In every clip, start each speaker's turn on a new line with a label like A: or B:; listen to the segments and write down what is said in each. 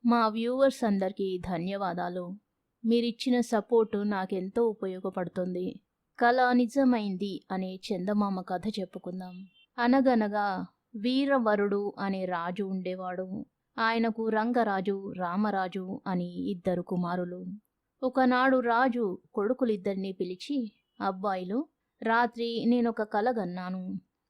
A: మా వ్యూవర్స్ అందరికీ ధన్యవాదాలు. మీరిచ్చిన సపోర్టు నాకెంతో ఉపయోగపడుతుంది. కల నిజమైంది అనే చందమామ కథ చెప్పుకుందాం. అనగనగా వీరవరుడు అనే రాజు ఉండేవాడు. ఆయనకు రంగరాజు, రామరాజు అని ఇద్దరు కుమారులు. ఒకనాడు రాజు కొడుకులిద్దరినీ పిలిచి, అబ్బాయిలు, రాత్రి నేనొక కల గన్నాను.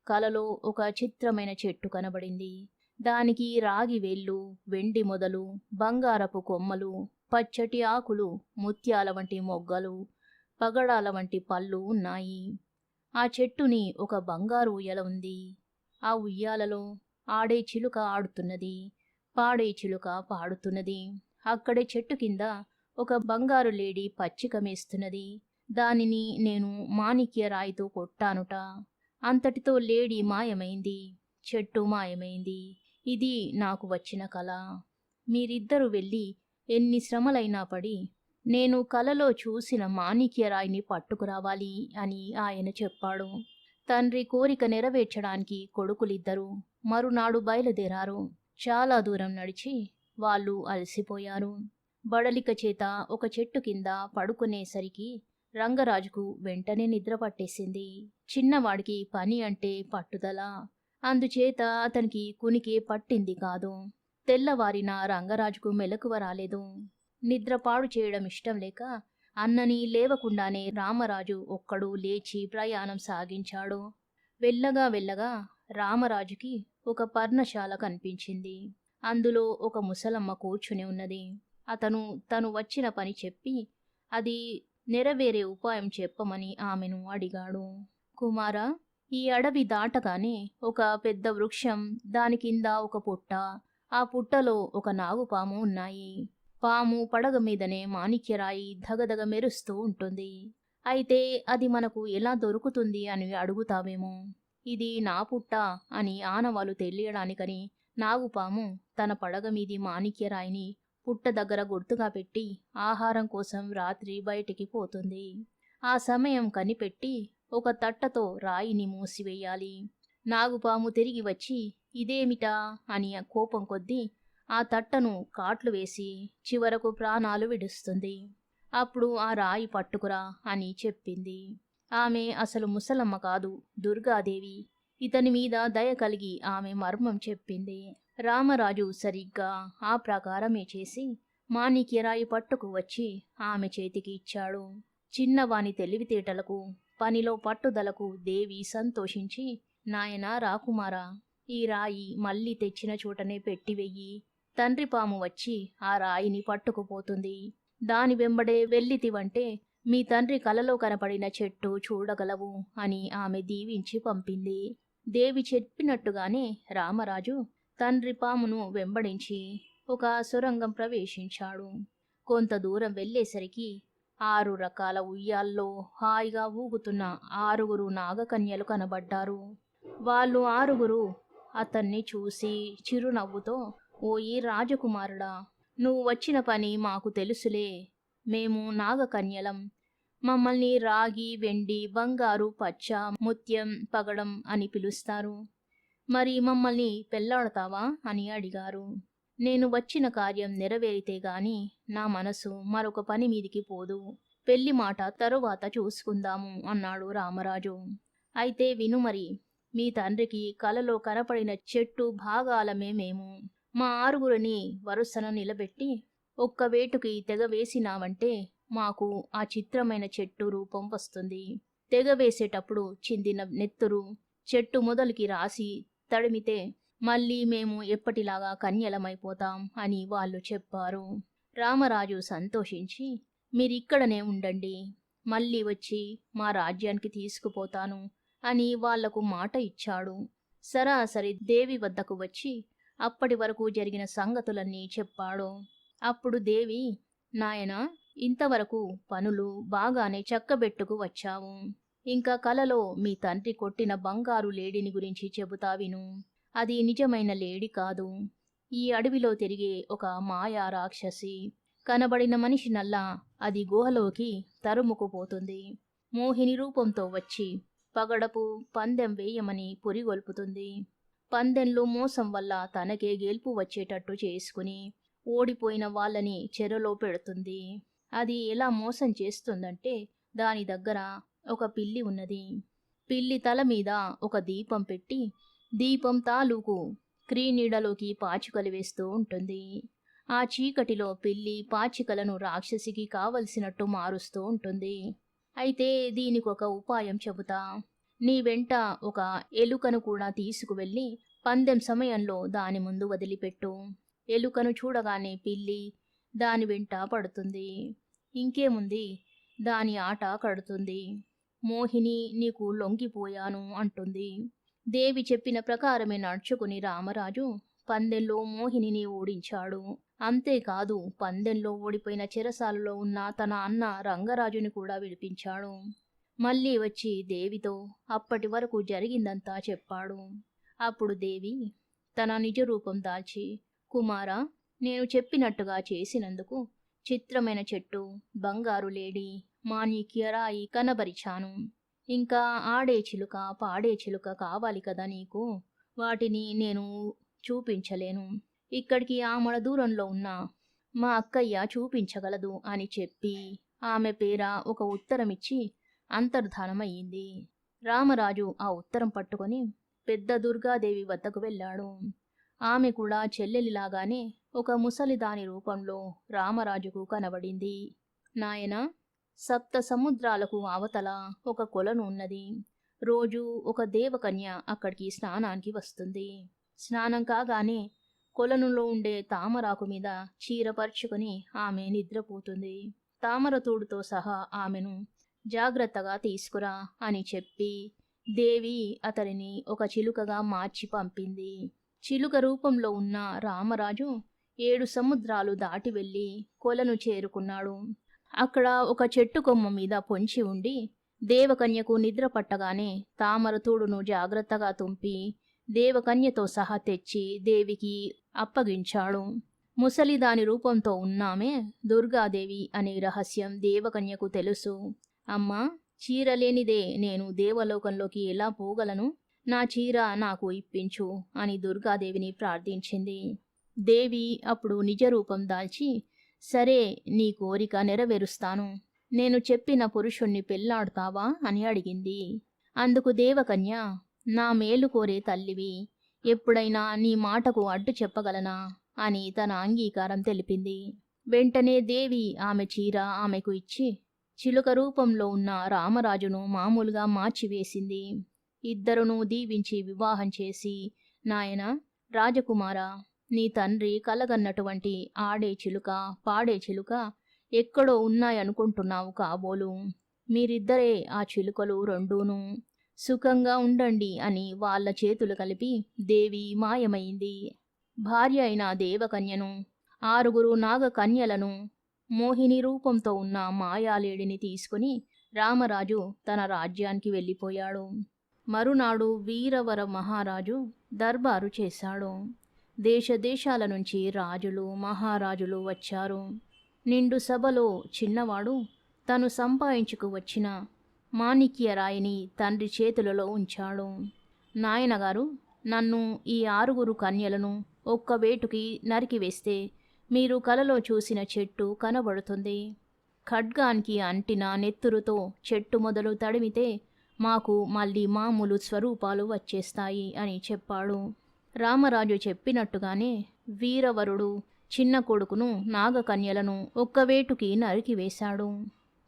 A: కలలో ఒక చిత్రమైన చెట్టు కనబడింది. దానికి రాగి వేళ్ళు, వెండి మొదలు, బంగారపు కొమ్మలు, పచ్చటి ఆకులు, ముత్యాల వంటి మొగ్గలు, పగడాల వంటి పళ్ళు ఉన్నాయి. ఆ చెట్టుని ఒక బంగారు ఉయ్యాల ఉంది. ఆ ఉయ్యాలలో ఆడే చిలుక ఆడుతున్నది, పాడే చిలుక పాడుతున్నది. అక్కడే చెట్టు కింద ఒక బంగారు లేడి పచ్చిక మేస్తున్నది. దానిని నేను మాణిక్య రాయితో కొట్టానుట. అంతటితో లేడి మాయమైంది, చెట్టు మాయమైంది. ఇది నాకు వచ్చిన కల. మీరిద్దరూ వెళ్ళి ఎన్ని శ్రమలైనా పడి నేను కలలో చూసిన మాణిక్యరాయిని పట్టుకురావాలి అని ఆయన చెప్పాడు. తండ్రి కోరిక నెరవేర్చడానికి కొడుకులిద్దరూ మరునాడు బయలుదేరారు. చాలా దూరం నడిచి వాళ్ళు అలసిపోయారు. బడలిక చేత ఒక చెట్టు కింద పడుకునేసరికి రంగరాజుకు వెంటనే నిద్ర పట్టేసింది. చిన్నవాడికి పని అంటే పట్టుదల. అందుచేత అతనికి కునికి పట్టింది కాదు. తెల్లవారిన రంగరాజుకు మెలకువ రాలేదు. నిద్ర పాడు చేయడం ఇష్టం లేక అన్నని లేవకుండానే రామరాజు ఒక్కడు లేచి ప్రయాణం సాగించాడు. వెళ్ళగా వెళ్ళగా రామరాజుకి ఒక పర్ణశాల కనిపించింది. అందులో ఒక ముసలమ్మ కూర్చుని ఉన్నది. అతను తను వచ్చిన పని చెప్పి అది నెరవేరే ఉపాయం చెప్పమని ఆమెను అడిగాడు. కుమారా, ఈ అడవి దాటగానే ఒక పెద్ద వృక్షం, దాని కింద ఒక పుట్ట, ఆ పుట్టలో ఒక నాగుపాము ఉన్నాయి. పాము పడగ మీదనే మాణిక్యరాయి ధగధగ మెరుస్తూ ఉంటుంది. అయితే అది మనకు ఎలా దొరుకుతుంది అని అడుగుతావేమో. ఇది నా పుట్ట అని ఆనవాలు తెలియడానికని నాగుపాము తన పడగ మీది మాణిక్యరాయిని పుట్ట దగ్గర గుర్తుగా పెట్టి ఆహారం కోసం రాత్రి బయటికి పోతుంది. ఆ సమయం కనిపెట్టి ఒక తట్టతో రాయిని మూసివేయాలి. నాగుపాము తిరిగి వచ్చి ఇదేమిటా అని కోపం కొద్దీ ఆ తట్టను కాట్లు వేసి చివరకు ప్రాణాలు విడుస్తుంది. అప్పుడు ఆ రాయి పట్టుకురా అని చెప్పింది. ఆమె అసలు ముసలమ్మ కాదు, దుర్గాదేవి. ఇతని మీద దయ కలిగి ఆమె మర్మం చెప్పింది. రామరాజు సరిగ్గా ఆ ప్రకారమే చేసి మాణిక్యరాయి పట్టుకు వచ్చి ఆమె చేతికి ఇచ్చాడు. చిన్నవాని తెలివితేటలకు, పనిలో పట్టుదలకు దేవి సంతోషించి, నాయనా రాకుమారా, ఈ రాయి మళ్ళీ తెచ్చిన చోటనే పెట్టివెయ్యి. తండ్రి పాము వచ్చి ఆ రాయిని పట్టుకుపోతుంది. దాని వెంబడే వెళ్ళితివంటే మీ తండ్రి కలలో కనపడిన చెట్టు చూడగలవు అని ఆమె దీవించి పంపింది. దేవి చెప్పినట్టుగానే రామరాజు తండ్రి పామును వెంబడించి ఒక సొరంగం ప్రవేశించాడు. కొంత దూరం వెళ్ళేసరికి 6 రకాల ఉయ్యాల్లో హాయిగా ఊగుతున్న 6 నాగకన్యలు కనబడ్డారు. వాళ్ళు 6 అతన్ని చూసి చిరునవ్వుతో, ఓయి రాజకుమారుడా, నువ్వు వచ్చిన పని మాకు తెలుసులే. మేము నాగకన్యలం. మమ్మల్ని రాగి, వెండి, బంగారు, పచ్చ, ముత్యం, పగడం అని పిలుస్తారు. మరి మమ్మల్ని పెళ్లాడతావా అని అడిగారు. నేను వచ్చిన కార్యం నెరవేరితే గాని నా మనసు మరొక పని మీదికి పోదు. పెళ్లి మాట తరువాత చూసుకుందాము అన్నాడు రామరాజు. అయితే విను మరి, మీ తండ్రికి కలలో కనపడిన చెట్టు భాగాలమే మేము. మా 6 వరుసన నిలబెట్టి ఒక్క వేటుకి తెగ వేసినావంటే మాకు ఆ చిత్రమైన చెట్టు రూపం వస్తుంది. తెగ వేసేటప్పుడు చిందిన నెత్తురు చెట్టు మొదలుకి రాసి తడిమితే మళ్ళీ మేము ఎప్పటిలాగా కన్యలమైపోతాం అని వాళ్ళు చెప్పారు. రామరాజు సంతోషించి, మీరిక్కడనే ఉండండి, మళ్ళీ వచ్చి మా రాజ్యానికి తీసుకుపోతాను అని వాళ్లకు మాట ఇచ్చాడు. సరాసరి దేవి వద్దకు వచ్చి అప్పటి వరకు జరిగిన సంగతులన్నీ చెప్పాడు. అప్పుడు దేవి, నాయనా, ఇంతవరకు పనులు బాగానే చక్కబెట్టుకు వచ్చావు. ఇంకా కలలో మీ తండ్రి కొట్టిన బంగారు లేడిని గురించి చెబుతా విను. అది నిజమైన లేడి కాదు. ఈ అడవిలో తిరిగే ఒక మాయా రాక్షసి. కనబడిన మనిషినల్లా అది గుహలోకి తరుముకుపోతుంది. మోహిని రూపంతో వచ్చి పగడపు పందెం వేయమని పురిగొల్పుతుంది. పందెంలో మోసం వల్ల తనకే గెలుపు వచ్చేటట్టు చేసుకుని ఓడిపోయిన వాళ్ళని చెరలో పెడుతుంది. అది ఎలా మోసం చేస్తుందంటే దాని దగ్గర ఒక పిల్లి ఉన్నది. పిల్లి తల మీద ఒక దీపం పెట్టి దీపం తాలూకు క్రీనీడలోకి పాచికలు వేస్తూ ఉంటుంది. ఆ చీకటిలో పిల్లి పాచికలను రాక్షసికి కావలసినట్టు మారుస్తూ ఉంటుంది. అయితే దీనికొక ఉపాయం చెబుతా. నీ వెంట ఒక ఎలుకను కూడా తీసుకువెళ్ళి పందెం సమయంలో దాని ముందు వదిలిపెట్టు. ఎలుకను చూడగానే పిల్లి దాని వెంట పడుతుంది. ఇంకేముంది, దాని ఆట కడుతుంది. మోహిని నీకు లొంగిపోయాను అంటుంది. దేవి చెప్పిన ప్రకారమే నడుచుకుని రామరాజు పందెంలో మోహినిని ఓడించాడు. అంతేకాదు పందెంలో ఓడిపోయిన చెరసాలలో ఉన్న తన అన్న రంగరాజుని కూడా విడిపించాడు. మళ్ళీ వచ్చి దేవితో అప్పటి వరకు జరిగిందంతా చెప్పాడు. అప్పుడు దేవి తన నిజ రూపం దాల్చి, కుమారా, నేను చెప్పినట్టుగా చేసినందుకు చిత్రమైన చెట్టు, బంగారు లేడి, మాణిక్యరాయి కనబరిచాను. ఇంకా ఆడే చిలుక, పాడే చిలుక కావాలి కదా నీకు, వాటిని నేను చూపించలేను. ఇక్కడికి ఆమడ దూరంలో ఉన్న మా అక్కయ్య చూపించగలదు అని చెప్పి ఆమె పేర ఒక ఉత్తరమిచ్చి అంతర్ధానమయ్యింది. రామరాజు ఆ ఉత్తరం పట్టుకొని పెద్ద దుర్గాదేవి వద్దకు వెళ్ళాడు. ఆమె కూడా చెల్లెలిలాగానే ఒక ముసలిదాని రూపంలో రామరాజుకు కనబడింది. నాయనా, సప్త సముద్రాలకు అవతల ఒక కొలను ఉన్నది. రోజు ఒక దేవకన్య అక్కడికి స్నానానికి వస్తుంది. స్నానం కాగానే కొలనులో ఉండే తామరాకు మీద చీరపరుచుకొని ఆమె నిద్రపోతుంది. తామరతూడుతో సహా ఆమెను జాగ్రత్తగా తీసుకురా అని చెప్పి దేవి అతడిని ఒక చిలుకగా మార్చి పంపింది. చిలుక రూపంలో ఉన్న రామరాజు 7 సముద్రాలు దాటి వెళ్ళి కొలను చేరుకున్నాడు. అక్కడ ఒక చెట్టు కొమ్మ మీద పొంచి ఉండి దేవకన్యకు నిద్ర పట్టగానే తామరతూడును జాగ్రత్తగా తుంపి దేవకన్యతో సహా తెచ్చి దేవికి అప్పగించాడు. ముసలిదాని రూపంతో ఉన్నామే దుర్గాదేవి అనే రహస్యం దేవకన్యకు తెలుసు. అమ్మా, చీర లేనిదే నేను దేవలోకంలోకి ఎలా పోగలను? నా చీర నాకు ఇప్పించు అని దుర్గాదేవిని ప్రార్థించింది. దేవి అప్పుడు నిజరూపం దాల్చి, సరే, నీ కోరిక నెరవేరుస్తాను. నేను చెప్పిన పురుషుణ్ణి పెళ్లాడుతావా అని అడిగింది. అందుకు దేవకన్య, నా మేలు కోరే తల్లివి, ఎప్పుడైనా నీ మాటకు అడ్డు చెప్పగలనా అని తన అంగీకారం తెలిపింది. వెంటనే దేవి ఆమె చీర ఆమెకు ఇచ్చి చిలుక రూపంలో ఉన్న రామరాజును మామూలుగా మార్చివేసింది. ఇద్దరును దీవించి వివాహం చేసి, నాయన రాజకుమారా, నీ తండ్రి కలగన్నటువంటి ఆడే చిలుక, పాడే చిలుక ఎక్కడో ఉన్నాయనుకుంటున్నావు కాబోలు. మీరిద్దరే ఆ చిలుకలు రెండూను. సుఖంగా ఉండండి అని వాళ్ళ చేతులు కలిపి దేవి మాయమైంది. భార్య అయిన దేవకన్యను, 6 నాగకన్యలను, మోహిని రూపంతో ఉన్న మాయాలేడిని తీసుకుని రామరాజు తన రాజ్యానికి వెళ్ళిపోయాడు. మరునాడు వీరవర మహారాజు దర్బారు చేశాడు. దేశదేశాల నుంచి రాజులు, మహారాజులు వచ్చారు. నిండు సభలో చిన్నవాడు తను సంపాదించుకు వచ్చిన మాణిక్యరాయిని తండ్రి చేతులలో ఉంచాడు. నాయనగారు, నన్ను ఈ 6 కన్యలను ఒక్క వేటుకి నరికివేస్తే మీరు కలలో చూసిన చెట్టు కనబడుతుంది. ఖడ్గానికి అంటిన నెత్తురుతో చెట్టు మొదలు తడిమితే మాకు మళ్ళీ మామూలు స్వరూపాలు వచ్చేస్తాయి అని చెప్పాడు. రామరాజు చెప్పినట్టుగానే వీరవరుడు చిన్న కొడుకును, నాగకన్యలను ఒక్కవేటుకి నరికివేశాడు.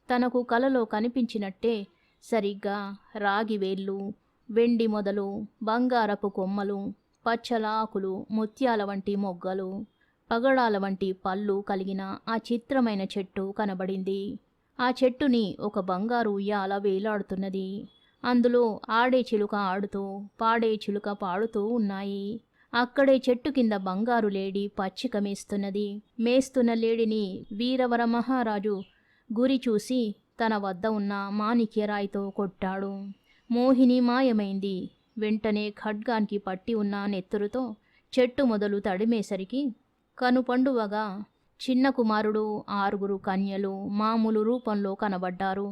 A: తనకు కలలో కనిపించినట్టే సరిగ్గా రాగి వేళ్ళు, వెండి మొదలు, బంగారపు కొమ్మలు, పచ్చల ఆకులు, ముత్యాల వంటి మొగ్గలు, పగడాల వంటి పళ్ళు కలిగిన ఆ చిత్రమైన చెట్టు కనబడింది. ఆ చెట్టుని ఒక బంగారు ఉయ్యాల వేలాడుతున్నది. అందులో ఆడే చిలుక ఆడుతూ, పాడే చిలుక పాడుతూ ఉన్నాయి. అక్కడే చెట్టు కింద బంగారు లేడి పచ్చిక మేస్తున్నది. మేస్తున్న లేడిని వీరవర మహారాజు గురి చూసి తన వద్ద ఉన్న మాణిక్యరాయితో కొట్టాడు. మోహిని మాయమైంది. వెంటనే ఖడ్గానికి పట్టి ఉన్న నెత్తురుతో చెట్టు మొదలు తడిమేసరికి కనుపండువగా చిన్న కుమారుడు, 6 కన్యలు మామూలు రూపంలో కనబడ్డారు.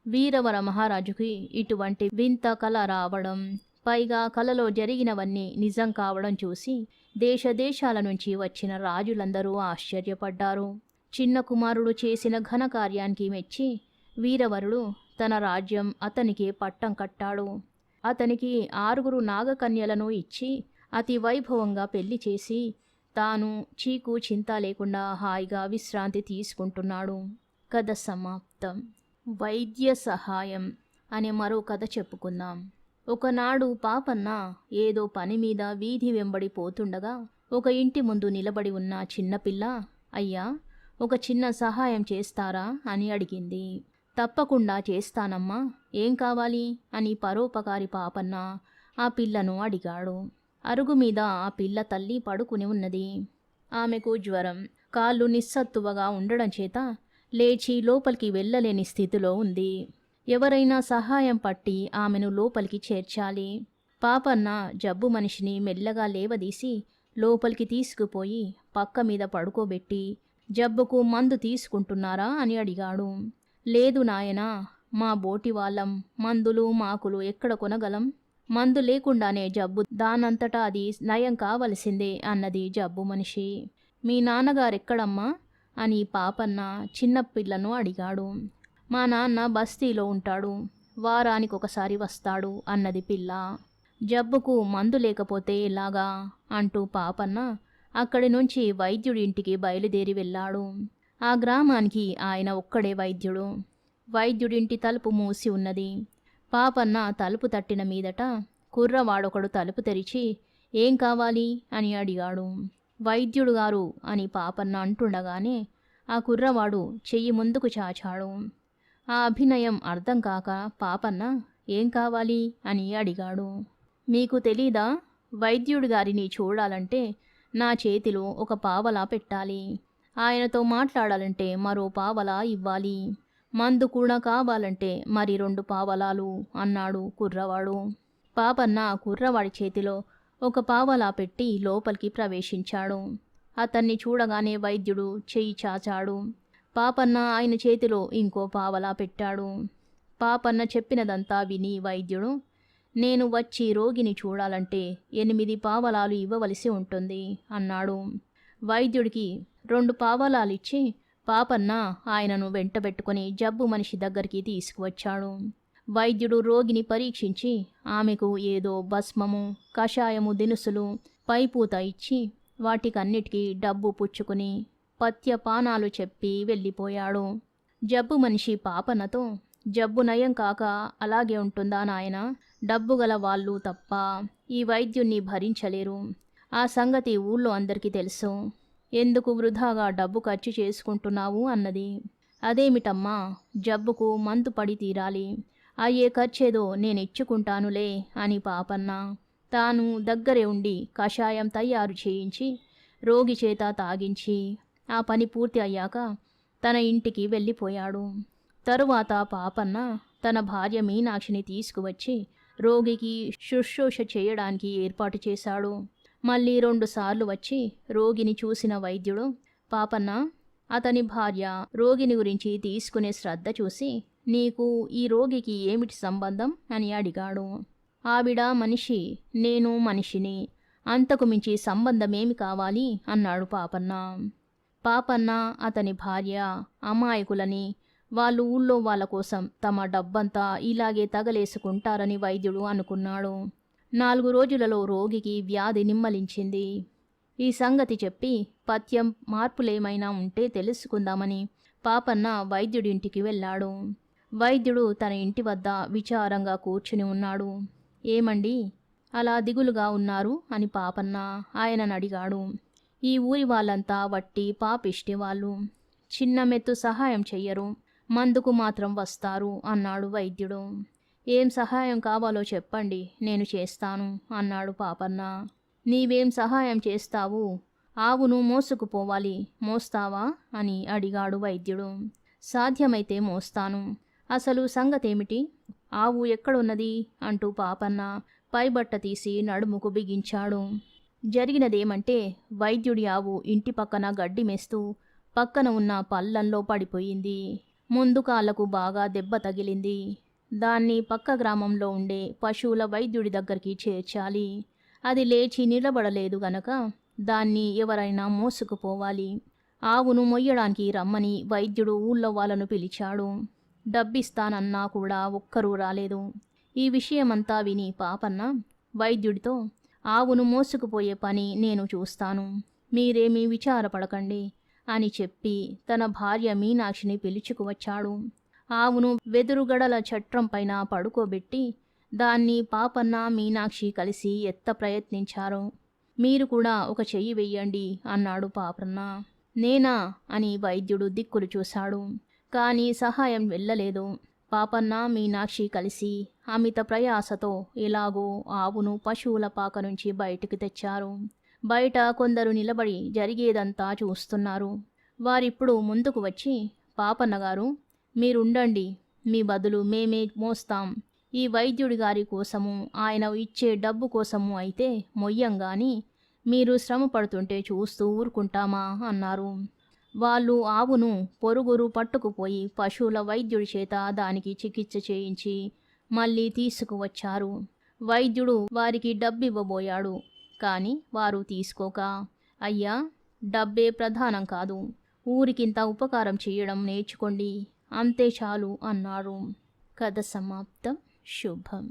A: వీరవర మహారాజుకి ఇటువంటి వింత కల రావడం, పైగా కలలో జరిగినవన్నీ నిజం కావడం చూసి దేశదేశాల నుంచి వచ్చిన రాజులందరూ ఆశ్చర్యపడ్డారు. చిన్న కుమారుడు చేసిన ఘనకార్యానికి మెచ్చి వీరవరుడు తన రాజ్యం అతనికి పట్టం కట్టాడు. అతనికి 6 నాగకన్యలను ఇచ్చి అతి వైభవంగా పెళ్లి చేసి తాను చీకు చింత లేకుండా హాయిగా విశ్రాంతి తీసుకుంటున్నాడు. కథ సమాప్తం. వైద్య సహాయం అనే మరో కథ చెప్పుకుందాం. ఒకనాడు పాపన్న ఏదో పని మీద వీధి వెంబడి పోతుండగా ఒక ఇంటి ముందు నిలబడి ఉన్న చిన్నపిల్ల, అయ్యా, ఒక చిన్న సహాయం చేస్తారా అని అడిగింది. తప్పకుండా చేస్తానమ్మా, ఏం కావాలి అని పరోపకారి పాపన్న ఆ పిల్లను అడిగాడు. అరుగు మీద ఆ పిల్ల తల్లి పడుకుని ఉన్నది. ఆమెకు జ్వరం, కాళ్ళు నిస్సత్తువగా ఉండడం చేత లేచి లోపలికి వెళ్ళలేని స్థితిలో ఉంది. ఎవరైనా సహాయం పట్టి ఆమెను లోపలికి చేర్చాలి. పాపన్న జబ్బు మనిషిని మెల్లగా లేవదీసి లోపలికి తీసుకుపోయి పక్క మీద పడుకోబెట్టి, జబ్బుకు మందు తీసుకుంటున్నారా అని అడిగాడు. లేదు నాయనా, మా బోటి వాళ్ళం, మందులు మాకులు ఎక్కడ కొనగలం? మందు లేకుండానే జబ్బు దానంతటా అది నయం కావలసిందే అన్నది జబ్బు మనిషి. మీ నాన్నగారెక్కడమ్మా అని పాపన్న చిన్నపిల్లను అడిగాడు. మా నాన్న బస్తీలో ఉంటాడు, వారానికొకసారి వస్తాడు అన్నది పిల్ల. జబ్బుకు మందు లేకపోతే ఎలాగా అంటూ పాపన్న అక్కడి నుంచి వైద్యుడి ఇంటికి బయలుదేరి వెళ్ళాడు. ఆ గ్రామానికి ఆయన ఒక్కడే వైద్యుడు. వైద్యుడింటి తలుపు మూసి ఉన్నది. పాపన్న తలుపు తట్టిన మీదట కుర్రవాడొకడు తలుపు తెరిచి ఏం కావాలి అని అడిగాడు. వైద్యుడు గారు అని పాపన్న అంటుండగానే ఆ కుర్రవాడు చెయ్యి ముందుకు చాచాడు. ఆ అభినయం అర్థం కాక పాపన్న ఏం కావాలి అని అడిగాడు. మీకు తెలీదా? వైద్యుడి గారిని చూడాలంటే నా చేతిలో ఒక పావలా పెట్టాలి, ఆయనతో మాట్లాడాలంటే మరో పావలా ఇవ్వాలి, మందు కూడా కావాలంటే మరి 2 పావలాలు అన్నాడు కుర్రవాడు. పాపన్న కుర్రవాడి చేతిలో ఒక పావలా పెట్టి లోపలికి ప్రవేశించాడు. అతన్ని చూడగానే వైద్యుడు చెయ్యి చాచాడు. పాపన్న ఆయన చేతిలో ఇంకో పావలా పెట్టాడు. పాపన్న చెప్పినదంతా విని వైద్యుడు, నేను వచ్చి రోగిని చూడాలంటే 8 పావలాలు ఇవ్వవలసి ఉంటుంది అన్నాడు. వైద్యుడికి 2 పావలాలిచ్చి పాపన్న ఆయనను వెంటబెట్టుకుని జబ్బు మనిషి దగ్గరికి తీసుకువచ్చాడు. వైద్యుడు రోగిని పరీక్షించి ఆమెకు ఏదో భస్మము, కషాయము దినుసులు, పైపూత ఇచ్చి వాటికన్నిటికీ డబ్బు పుచ్చుకుని పథ్యపానాలు చెప్పి వెళ్ళిపోయాడు. జబ్బు మనిషి పాపన్నతో, జబ్బు నయం కాక అలాగే ఉంటుందా నాయన? డబ్బు గల వాళ్ళు తప్ప ఈ వైద్యుణ్ణి భరించలేరు. ఆ సంగతి ఊళ్ళో అందరికీ తెలుసు. ఎందుకు వృధాగా డబ్బు ఖర్చు చేసుకుంటున్నావు అన్నది. అదేమిటమ్మా, జబ్బుకు మందు పడి తీరాలి, అయ్యే ఖర్చేదో నేనిచ్చుకుంటానులే అని పాపన్న తాను దగ్గరే ఉండి కషాయం తయారు చేయించి రోగి చేత తాగించి ఆ పని పూర్తి అయ్యాక తన ఇంటికి వెళ్ళిపోయాడు. తరువాత పాపన్న తన భార్య మీనాక్షిని తీసుకువచ్చి రోగికి శుశ్రూష చేయడానికి ఏర్పాటు చేశాడు. మళ్ళీ 2 సార్లు వచ్చి రోగిని చూసిన వైద్యుడు, పాపన్న, అతని భార్య రోగిని గురించి తీసుకునే శ్రద్ధ చూసి నీకు ఈ రోగికి ఏమిటి సంబంధం అని అడిగాడు. ఆవిడ మనిషి, నేను మనిషిని, అంతకు మించి సంబంధమేమి కావాలి అన్నాడు పాపన్న. పాపన్న అతని భార్య అమాయకులని, వాళ్ళు ఊళ్ళో వాళ్ళ కోసం తమ డబ్బంతా ఇలాగే తగలేసుకుంటారని వైద్యుడు అనుకున్నాడు. 4 రోజులలో రోగికి వ్యాధి నిమ్మలించింది. ఈ సంగతి చెప్పి పథ్యం మార్పులేమైనా ఉంటే తెలుసుకుందామని పాపన్న వైద్యుడింటికి వెళ్ళాడు. వైద్యుడు తన ఇంటి వద్ద విచారంగా కూర్చుని ఉన్నాడు. ఏమండి, అలా దిగులుగా ఉన్నారు అని పాపన్న ఆయనను అడిగాడు. ఈ ఊరి వాళ్ళంతా వట్టి పాపిష్టి వాళ్ళు, చిన్న మెత్తు సహాయం చెయ్యరు, మందుకు మాత్రం వస్తారు అన్నాడు వైద్యుడు. ఏం సహాయం కావాలో చెప్పండి, నేను చేస్తాను అన్నాడు పాపన్న. నీవేం సహాయం చేస్తావు? ఆవును మోసుకుపోవాలి, మోస్తావా అని అడిగాడు వైద్యుడు. సాధ్యమైతే మోస్తాను. అసలు సంగతేమిటి? ఆవు ఎక్కడున్నది అంటూ పాపన్న పైబట్ట తీసి నడుముకు బిగించాడు. జరిగినదేమంటే వైద్యుడి ఆవు ఇంటి పక్కన గడ్డి మేస్తూ పక్కన ఉన్న పల్లంలో పడిపోయింది. ముందు కాళ్లకు బాగా దెబ్బ తగిలింది. దాన్ని పక్క గ్రామంలో ఉండే పశువుల వైద్యుడి దగ్గరికి చేర్చాలి. అది లేచి నిలబడలేదు గనక దాన్ని ఎవరైనా మోసుకుపోవాలి. ఆవును మొయ్యడానికి రమ్మని వైద్యుడు ఊళ్ళో వాళ్ళను పిలిచాడు. డబ్బిస్తానన్నా కూడా ఒక్కరూ రాలేదు. ఈ విషయమంతా విని పాపన్న వైద్యుడితో, ఆవును మోసుకుపోయే పని నేను చూస్తాను, మీరేమీ విచారపడకండి అని చెప్పి తన భార్య మీనాక్షిని పిలుచుకువచ్చాడు. ఆవును వెదురుగడల చట్రం పైన పడుకోబెట్టి దాన్ని పాపన్న మీనాక్షి కలిసి ఎత్త ప్రయత్నించారు. మీరు కూడా ఒక చెయ్యి వెయ్యండి అన్నాడు పాపన్న. నేనా అని వైద్యుడు దిక్కులు చూశాడు. కానీ సహాయం వెళ్ళలేదు. పాపన్న మీనాక్షి కలిసి అమిత ప్రయాసతో ఎలాగో ఆవును పశువుల పాక నుంచి బయటికి తెచ్చారు. బయట కొందరు నిలబడి జరిగేదంతా చూస్తున్నారు. వారిప్పుడు ముందుకు వచ్చి, పాపన్నగారు మీరుండండి, మీ బదులు మేమే మోస్తాం. ఈ వైద్యుడి గారి కోసము, ఆయన ఇచ్చే డబ్బు కోసము అయితే మొయ్యంగాని మీరు శ్రమ పడుతుంటే చూస్తూ ఊరుకుంటామా అన్నారు. వాళ్ళు ఆవును పొరుగురు పట్టుకుపోయి పశువుల వైద్యుడి చేత దానికి చికిత్స చేయించి మళ్ళీ తీసుకువచ్చారు. వైద్యుడు వారికి డబ్బివ్వబోయాడు. కానీ వారు తీసుకోక, అయ్యా, డబ్బే ప్రధానం కాదు, ఊరికింత ఉపకారం చేయడం నేర్చుకోండి, అంతే చాలు అన్నారు. కథ సమాప్తం. శుభం.